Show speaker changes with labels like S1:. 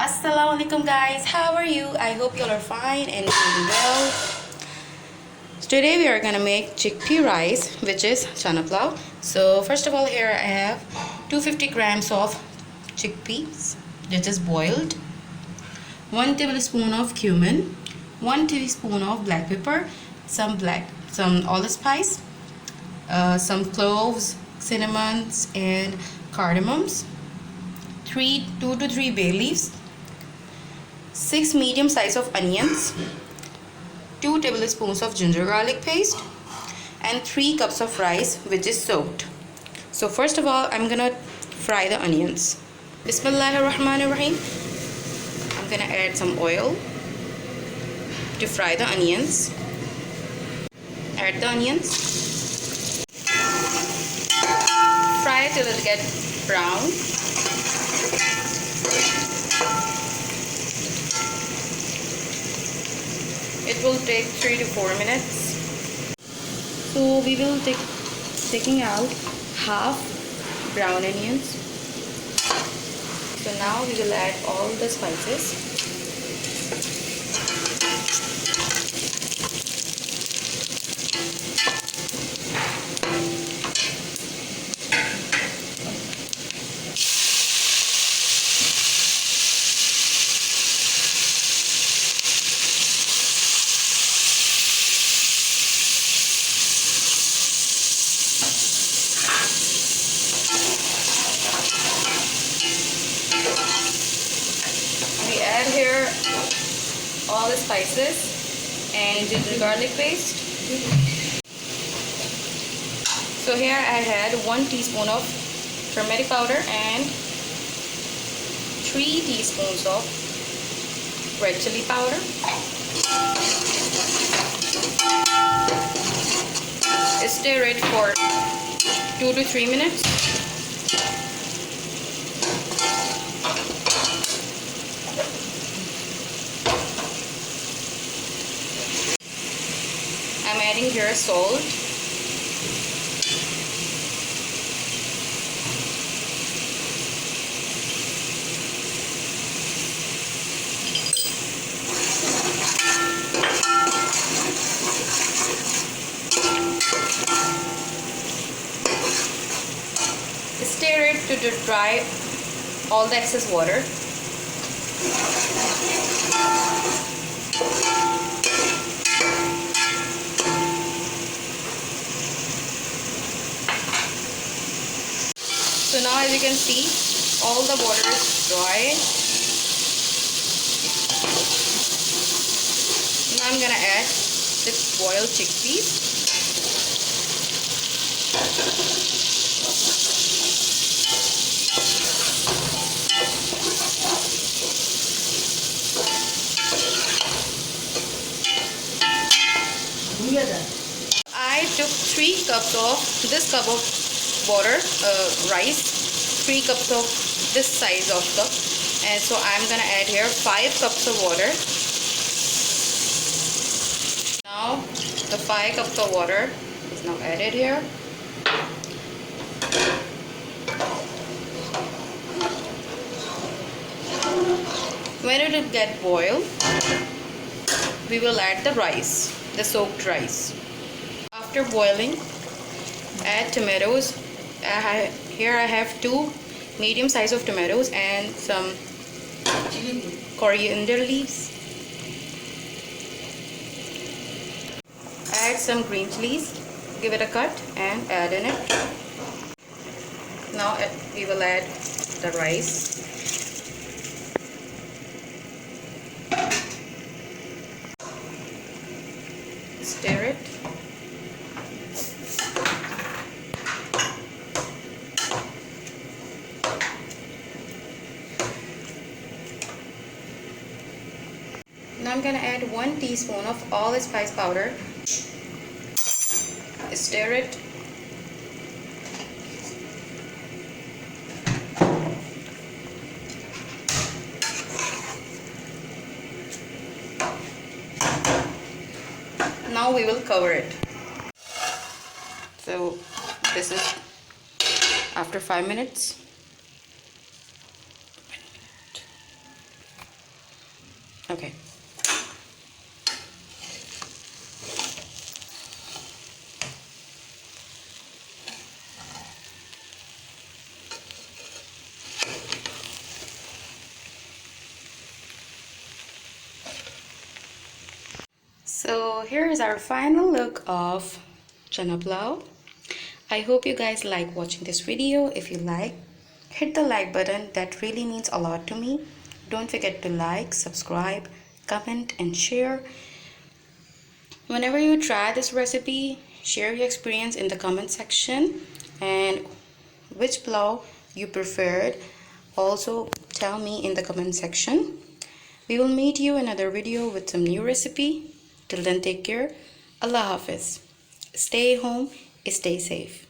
S1: Assalamualaikum guys, how are you? I hope you all are fine and doing well. So today we are gonna make chickpea rice, which is chana pulao. So first of all, here I have 250 grams of chickpeas, which is boiled, 1 tablespoon of cumin, 1 teaspoon of black pepper, some allspice, some cloves, cinnamons, and cardamoms, 2 to 3 bay leaves, 6 medium size of onions, 2 tablespoons of ginger garlic paste, and 3 cups of rice which is soaked. So first of all, I'm gonna fry the onions. Bismillahirrahmanirrahim. I'm gonna add some oil to fry the onions. Add the onions. Fry till it gets brown. It will take 3 to 4 minutes. So we will taking out half brown onions. So now we will add all the spices. We add here all the spices and ginger garlic paste. So here I had 1 teaspoon of turmeric powder and 3 teaspoons of red chili powder. Stir it for 2 to 3 minutes. I'm adding here salt, stir it to dry all the excess water. So now as you can see, all the water is dry. Now I'm gonna add the boiled chickpeas. I took 3 cups of this cup of water, rice, 3 cups of this size of cup, and so I'm gonna add here 5 cups of water. Now the 5 cups of water is now added here. When it will get boiled, we will add the rice, the soaked rice. After boiling, add tomatoes. Here I have 2 medium size of tomatoes and some coriander leaves. Add some green chilies, give it a cut and add in it. Now we will add the rice. Stir it. Now I'm gonna add 1 teaspoon of allspice powder. Stir it. Now we will cover it. So this is after 5 minutes. Okay. So here is our final look of Chana Pulao. I hope you guys like watching this video. If you like, hit the like button. That really means a lot to me. Don't forget to like, subscribe, comment and share. Whenever you try this recipe, share your experience in the comment section and which pulao you preferred. Also tell me in the comment section. We will meet you in another video with some new recipe. Till then, take care. Allah Hafiz. Stay home, stay safe.